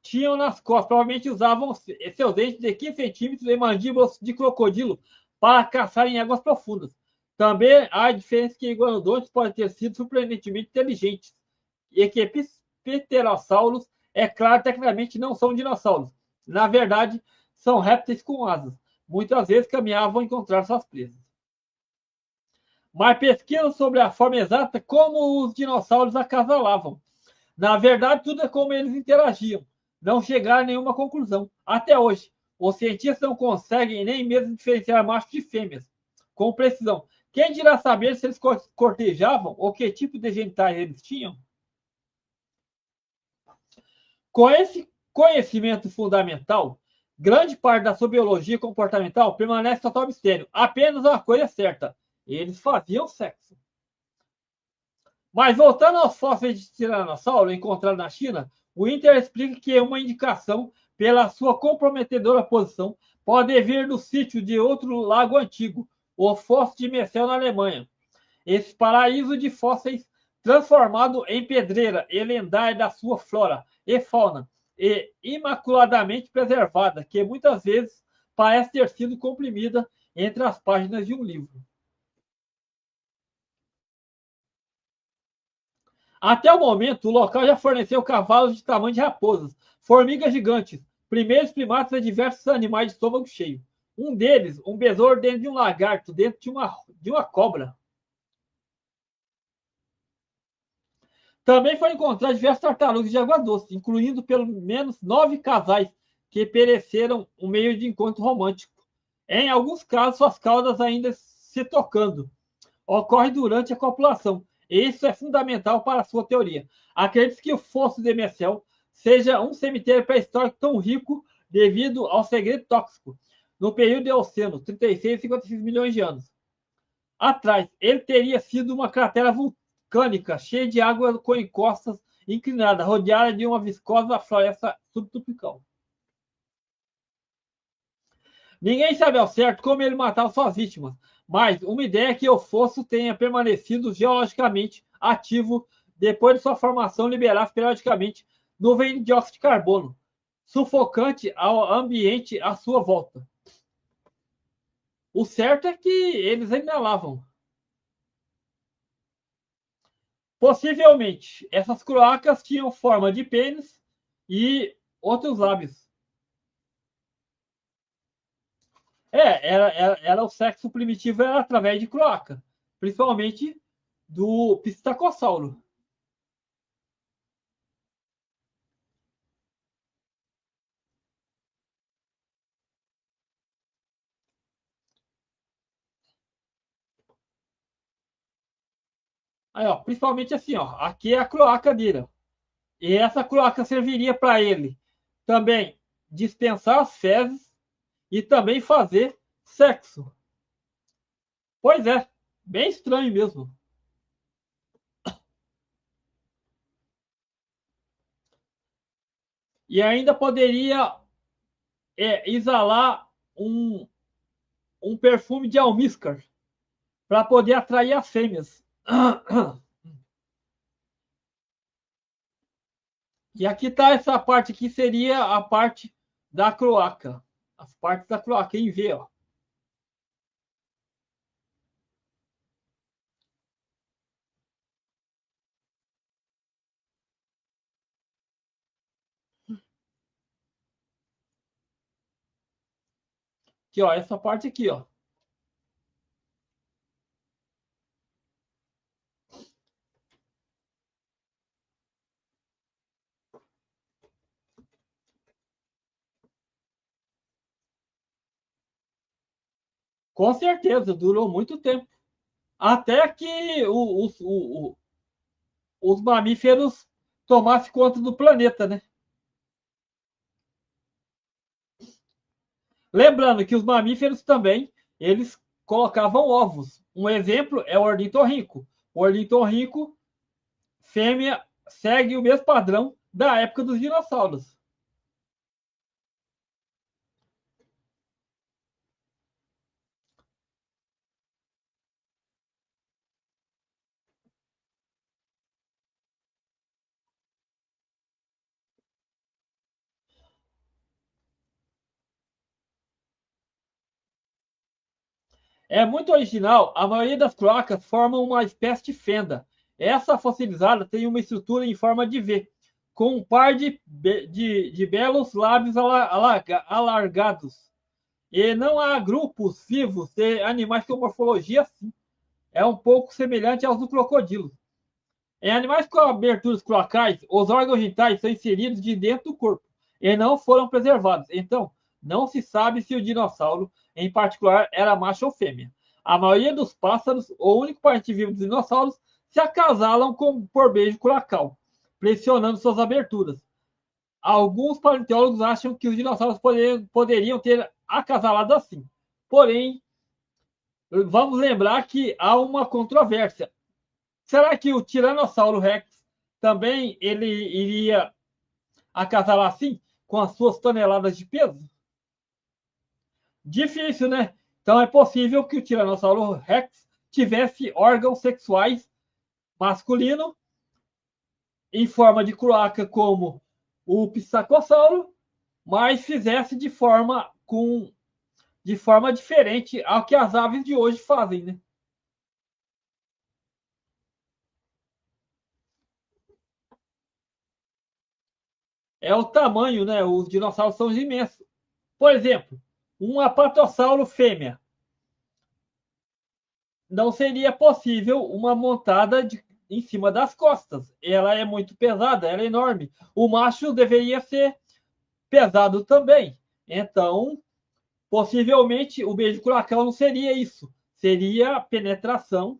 tinham nas costas, provavelmente usavam seus dentes de 15 centímetros e mandíbulas de crocodilo para caçar em águas profundas. Também há a diferença que iguanodontes podem ter sido surpreendentemente inteligentes e que pterossauros, é claro, tecnicamente não são dinossauros. Na verdade, são répteis com asas. Muitas vezes caminhavam a encontrar suas presas. Mas pesquisas sobre a forma exata como os dinossauros acasalavam. Na verdade, tudo é como eles interagiam. Não chegaram a nenhuma conclusão. Até hoje, os cientistas não conseguem nem mesmo diferenciar machos de fêmeas com precisão. Quem dirá saber se eles cortejavam ou que tipo de genitais eles tinham? Com esse conhecimento fundamental, grande parte da sua biologia comportamental permanece total mistério. Apenas uma coisa é certa: eles faziam sexo. Mas voltando aos fósseis de tiranossauro encontrados na China, o Inter explica que uma indicação, pela sua comprometedora posição, pode vir do sítio de outro lago antigo, o Fosso de Messel, na Alemanha. Esse paraíso de fósseis transformado em pedreira e lendária da sua flora e fauna, e imaculadamente preservada, que muitas vezes parece ter sido comprimida entre as páginas de um livro. Até o momento, o local já forneceu cavalos de tamanho de raposas, formigas gigantes, primeiros primatas e diversos animais de estômago cheio. Um deles, um besouro dentro de um lagarto, dentro de uma cobra. Também foram encontradas diversas tartarugas de água doce, incluindo pelo menos 9 casais que pereceram um meio de encontro romântico. Em alguns casos, suas caudas ainda se tocando. Ocorre durante a copulação. Isso é fundamental para a sua teoria. Acredita que o Fosso de Messel seja um cemitério pré-histórico tão rico devido ao segredo tóxico. No período Eoceno, 36 e 56 milhões de anos atrás, ele teria sido uma cratera vulcânica cheia de água com encostas inclinadas, rodeada de uma viscosa floresta subtropical. Ninguém sabe ao certo como ele matava suas vítimas, mas uma ideia é que o fosso tenha permanecido geologicamente ativo depois de sua formação liberasse periodicamente nuvem de dióxido de carbono, sufocante ao ambiente à sua volta. O certo é que eles inalavam. Possivelmente, essas cloacas tinham forma de pênis e outros lábios. Era o sexo primitivo era através de cloaca, principalmente do pistacossauro. Aí, ó, principalmente assim, ó, aqui é a cloaca dele. E essa cloaca serviria para ele também dispensar as fezes e também fazer sexo. Pois é, bem estranho mesmo. e ainda poderia exalar um perfume de almíscar para poder atrair as fêmeas. E aqui está essa parte aqui, seria a parte da cloaca. As partes da cloaca, em V, ó. Aqui, ó, essa parte aqui, ó. Com certeza, durou muito tempo. Até que os mamíferos tomassem conta do planeta, né? Lembrando que os mamíferos também, eles colocavam ovos. Um exemplo é o ornitorrinco. O ornitorrinco, fêmea, segue o mesmo padrão da época dos dinossauros. É muito original, a maioria das cloacas forma uma espécie de fenda. Essa fossilizada tem uma estrutura em forma de V, com um par de belos lábios alargados. E não há grupos vivos de animais com morfologia assim. É um pouco semelhante aos do crocodilo. Em animais com aberturas cloacais, os órgãos genitais são inseridos de dentro do corpo e não foram preservados. Então, não se sabe se o dinossauro, em particular, era macho ou fêmea. A maioria dos pássaros, o único parente vivo dos dinossauros, se acasalam por beijo cloacal, pressionando suas aberturas. Alguns paleontólogos acham que os dinossauros poderiam ter acasalado assim. Porém, vamos lembrar que há uma controvérsia. Será que o Tiranossauro Rex também ele iria acasalar assim, com as suas toneladas de peso? Difícil, né? Então é possível que o Tiranossauro Rex tivesse órgãos sexuais masculino em forma de cloaca como o Psicossauro, mas fizesse de forma diferente ao que as aves de hoje fazem, né? É o tamanho, né? Os dinossauros são imensos. Por exemplo, um apatossauro fêmea não seria possível uma montada em cima das costas. Ela é muito pesada, ela é enorme. O macho deveria ser pesado também. Então, possivelmente, o beijo curacão não seria isso. Seria a penetração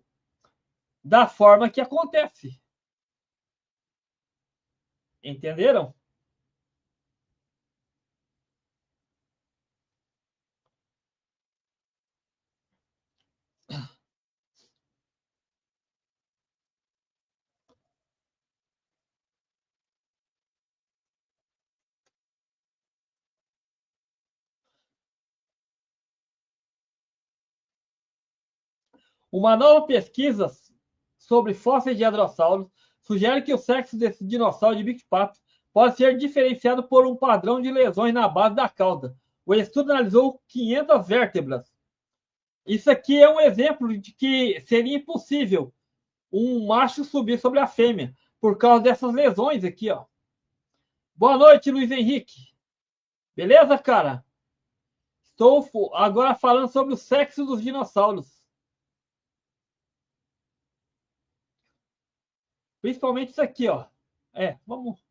da forma que acontece. Entenderam? Uma nova pesquisa sobre fósseis de hadrossauros sugere que o sexo desse dinossauro de bico de pato pode ser diferenciado por um padrão de lesões na base da cauda. O estudo analisou 500 vértebras. Isso aqui é um exemplo de que seria impossível um macho subir sobre a fêmea por causa dessas lesões aqui, ó. Boa noite, Luiz Henrique. Beleza, cara? Estou agora falando sobre o sexo dos dinossauros. Principalmente isso aqui, ó. Vamos.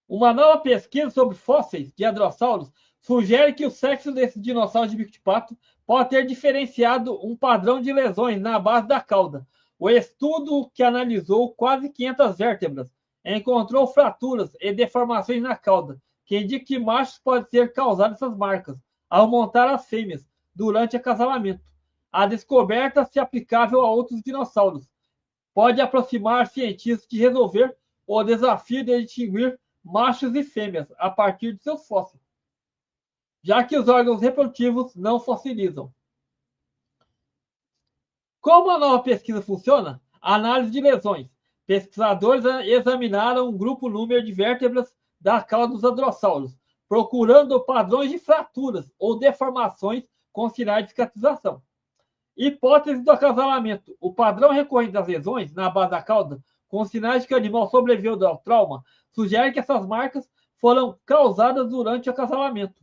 Uma nova pesquisa sobre fósseis de hadrossauros sugere que o sexo desses dinossauros de bico de pato pode ter diferenciado um padrão de lesões na base da cauda. O estudo, que analisou quase 500 vértebras, encontrou fraturas e deformações na cauda, que indica que machos podem ter causado essas marcas ao montar as fêmeas durante acasalamento. A descoberta se aplicável a outros dinossauros, pode aproximar cientistas de resolver o desafio de distinguir machos e fêmeas a partir de seus fósseis, já que os órgãos reprodutivos não fossilizam. Como a nova pesquisa funciona? Análise de lesões. Pesquisadores examinaram um grupo número de vértebras da cauda dos hadrossauros, procurando padrões de fraturas ou deformações com sinais de cicatrização. Hipótese do acasalamento. O padrão recorrente das lesões na base da cauda, com sinais de que o animal sobreviveu ao trauma, sugere que essas marcas foram causadas durante o acasalamento.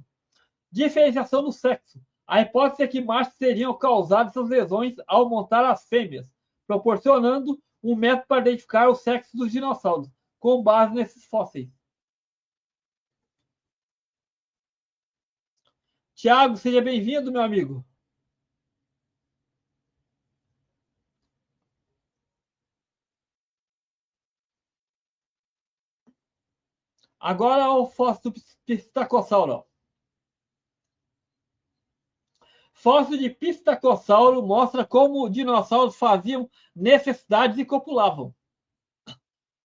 Diferenciação no sexo. A hipótese é que machos teriam causado essas lesões ao montar as fêmeas, proporcionando um método para identificar o sexo dos dinossauros, com base nesses fósseis. Tiago, seja bem-vindo, meu amigo. Agora o fóssil do Pistacossauro. Fóssil de Pistacossauro mostra como dinossauros faziam necessidades e copulavam.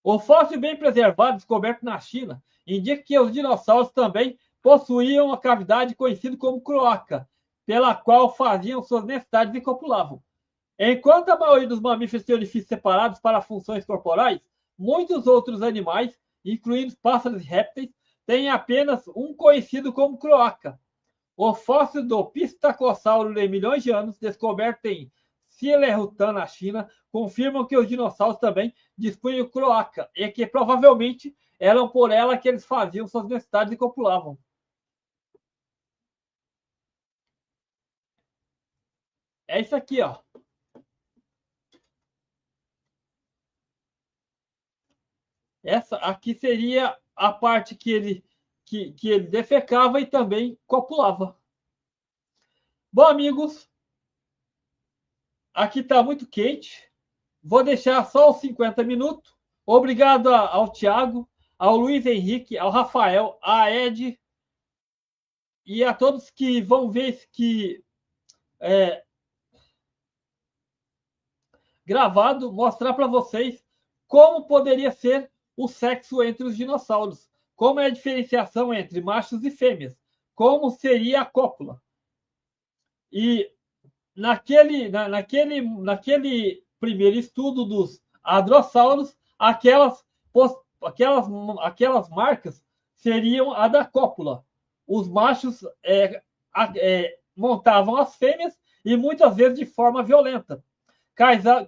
O fóssil bem preservado, descoberto na China, indica que os dinossauros também possuíam uma cavidade conhecida como cloaca, pela qual faziam suas necessidades e copulavam. Enquanto a maioria dos mamíferos tem orifícios separados para funções corporais, muitos outros animais, incluindo pássaros e répteis, têm apenas um conhecido como cloaca. O fóssil do Pistacossauro de milhões de anos, descoberto em Xillerhutan, na China, confirmam que os dinossauros também dispunham de cloaca e que provavelmente eram por ela que eles faziam suas necessidades e copulavam. É isso aqui, ó. Essa aqui seria a parte que ele defecava e também copulava. Bom, amigos, aqui está muito quente. Vou deixar só os 50 minutos. Obrigado ao Thiago, ao Luiz Henrique, ao Rafael, a Ed e a todos que vão ver isso que gravado, mostrar para vocês como poderia ser o sexo entre os dinossauros, como é a diferenciação entre machos e fêmeas, como seria a cópula. E naquele primeiro estudo dos hadrossauros, aquelas marcas seriam a da cópula. Os machos montavam as fêmeas e muitas vezes de forma violenta.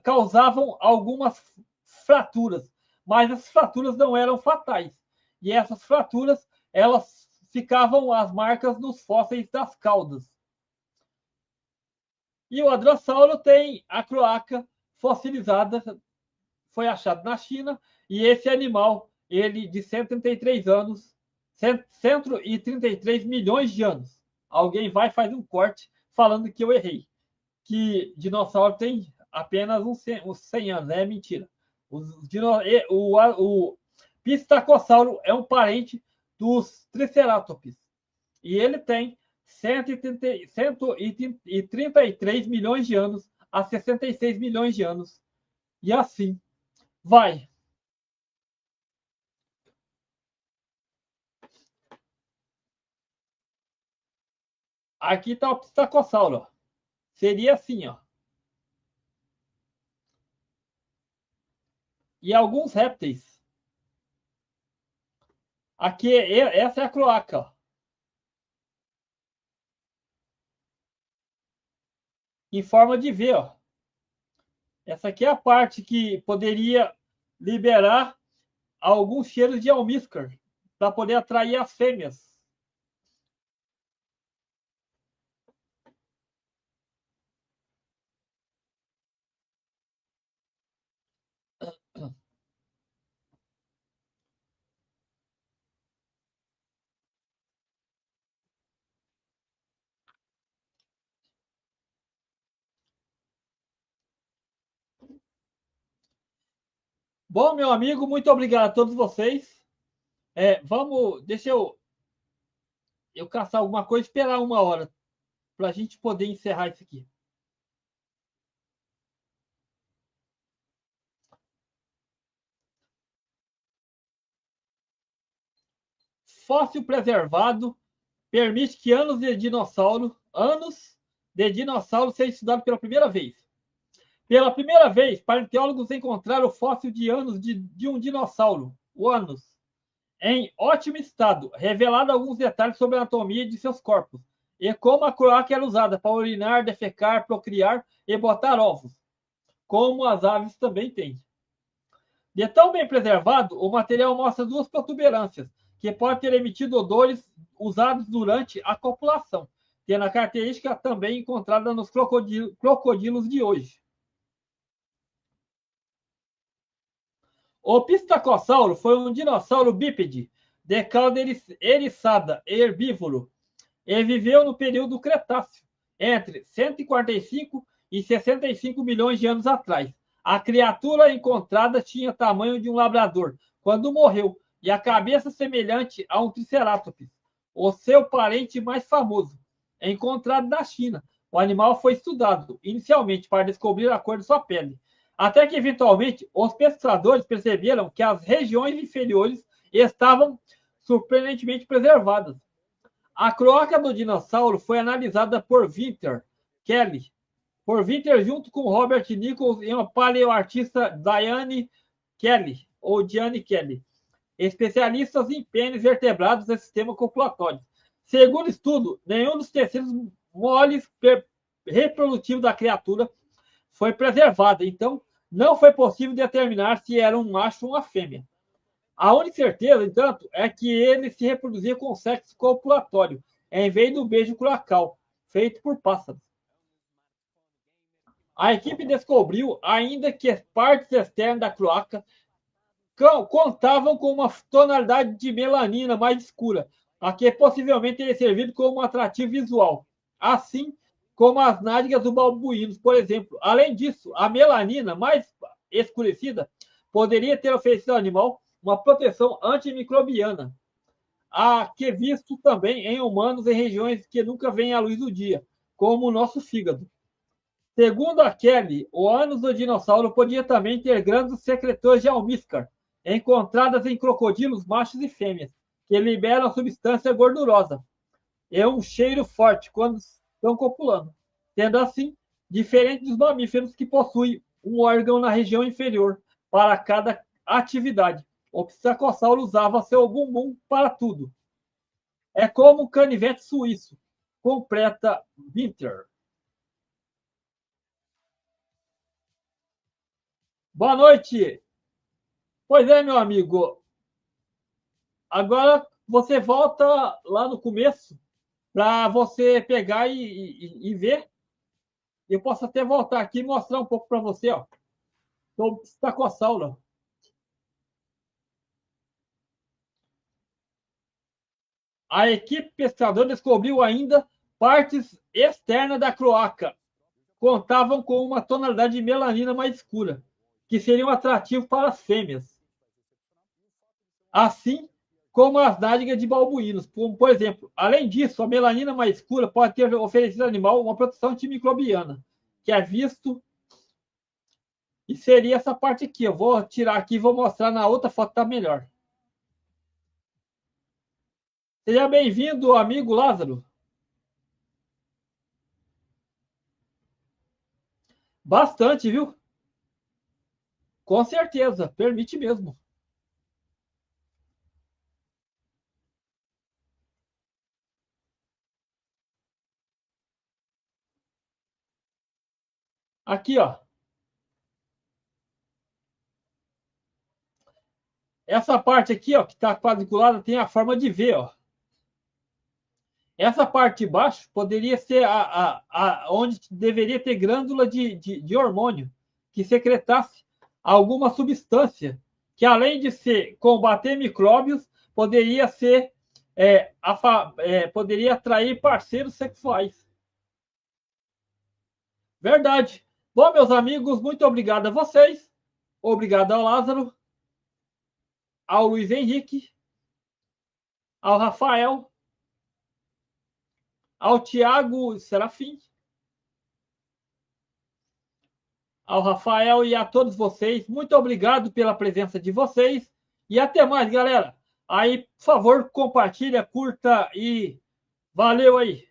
Causavam algumas fraturas, mas as fraturas não eram fatais. E essas fraturas, elas ficavam as marcas nos fósseis das caudas. E o hadrossauro tem a cloaca fossilizada, foi achado na China, e esse animal, ele de 133 anos, 133 milhões de anos. Alguém vai fazer um corte falando que eu errei, que dinossauro tem apenas uns 100 anos, é mentira. O Pistacossauro é um parente dos Triceratops, e ele tem 133 milhões de anos a 66 milhões de anos. E assim vai. Aqui está o Pistacossauro. Seria assim, ó. E alguns répteis. Aqui, essa é a cloaca, ó. Em forma de V, ó. Essa aqui é a parte que poderia liberar alguns cheiros de almíscar para poder atrair as fêmeas. Bom, meu amigo, muito obrigado a todos vocês. Deixa eu caçar alguma coisa e esperar 1 hora para a gente poder encerrar isso aqui. fóssil preservado permite que anos de dinossauro sejam estudados pela primeira vez. Pela primeira vez, paleontólogos encontraram o fóssil de anos de um dinossauro, o ânus, em ótimo estado, revelando alguns detalhes sobre a anatomia de seus corpos e como a cloaca era usada para urinar, defecar, procriar e botar ovos, como as aves também têm. De tão bem preservado, o material mostra duas protuberâncias, que podem ter emitido odores usados durante a copulação, tendo a característica também encontrada nos crocodilos de hoje. O Pistacossauro foi um dinossauro bípede, de cauda eriçada e herbívoro, e viveu no período Cretáceo, entre 145 e 65 milhões de anos atrás. A criatura encontrada tinha tamanho de um labrador quando morreu e a cabeça semelhante a um tricerátops, o seu parente mais famoso, encontrado na China. O animal foi estudado inicialmente para descobrir a cor de sua pele, até que eventualmente os pesquisadores perceberam que as regiões inferiores estavam surpreendentemente preservadas. A cloaca do dinossauro foi analisada por Winter Kelly, junto com Robert Nichols e uma paleoartista Diane Kelly, especialistas em pênis vertebrados e sistema copulatório. Segundo estudo, nenhum dos tecidos moles reprodutivos da criatura foi preservado, então não foi possível determinar se era um macho ou uma fêmea. A única certeza, entanto, é que ele se reproduzia com sexo copulatório, em vez do beijo cloacal, feito por pássaros. A equipe descobriu ainda que as partes externas da cloaca contavam com uma tonalidade de melanina mais escura, a que possivelmente teria servido como um atrativo visual, assim como as nádegas do babuínos, por exemplo. Além disso, a melanina mais escurecida poderia ter oferecido ao animal uma proteção antimicrobiana, a que visto também em humanos em regiões que nunca vêm à luz do dia, como o nosso fígado. Segundo a Kelly, o ânus do dinossauro podia também ter glândulas secretoras de almíscar, encontradas em crocodilos machos e fêmeas, que liberam substância gordurosa e um cheiro forte quando estão copulando, sendo assim diferente dos mamíferos que possuem um órgão na região inferior para cada atividade. O pistacossauro usava seu bumbum para tudo. É como um canivete suíço, completa Winter. Boa noite. Pois é, meu amigo. Agora você volta lá no começo para você pegar e ver. Eu posso até voltar aqui e mostrar um pouco para você, ó. Está com a saula. A equipe pescadora descobriu ainda partes externas da cloaca. Contavam com uma tonalidade de melanina mais escura, que seria um atrativo para as fêmeas. Assim como as nádegas de babuínos. Por exemplo, além disso, a melanina mais escura pode ter oferecido ao animal uma proteção antimicrobiana, que é visto. E seria essa parte aqui. Eu vou tirar aqui e vou mostrar na outra foto, tá melhor. Seja bem-vindo, amigo Lázaro. Bastante, viu? Com certeza, permite mesmo. Aqui, ó. Essa parte aqui, ó, que está quadriculada, tem a forma de V, ó. Essa parte de baixo poderia ser onde deveria ter glândula de hormônio que secretasse alguma substância que, além de combater micróbios, poderia poderia atrair parceiros sexuais. Verdade. Bom, meus amigos, muito obrigado a vocês. Obrigado ao Lázaro, ao Luiz Henrique, ao Rafael, ao Tiago Serafim, ao Rafael e a todos vocês. Muito obrigado pela presença de vocês. E até mais, galera. Aí, por favor, compartilha, curta e valeu aí.